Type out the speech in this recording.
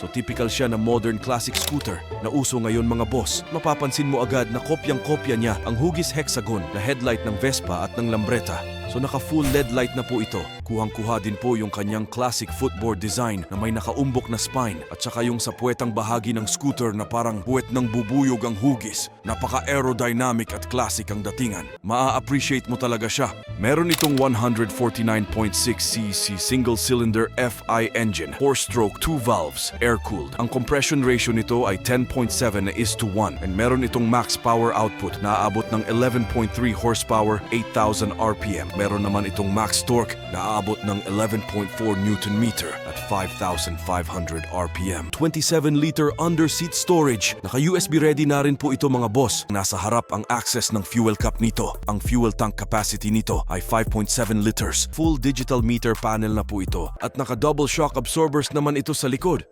So typical siya na modern classic scooter na uso ngayon mga boss. Mapapansin mo agad na kopyang-kopya niya ang hugis hexagon na headlight ng Vespa at ng Lambretta. So naka-full LED light na po ito. Kuhang-kuha din po yung kanyang classic footboard design na may nakaumbok na spine at saka yung sa puwetang bahagi ng scooter na parang puwet ng bubuyog ang hugis. Napaka-aerodynamic at classic ang datingan. Maa-appreciate mo talaga siya. Meron itong 149.6cc single-cylinder FI engine, 4-stroke, 2 valves, air-cooled. Ang compression ratio nito ay 10.7:1 and meron itong max power output na aabot ng 11.3 horsepower, 8,000 RPM. Meron naman itong max torque na aabot ng 11.4 Newton meter at 5,500 RPM. 27-liter under-seat storage. Naka-USB ready na rin po ito mga boss. Nasa harap ang access ng fuel cap nito. Ang fuel tank capacity nito ay 5.7 liters. Full digital meter panel na po ito. At naka-double shock absorbers naman ito sa likod.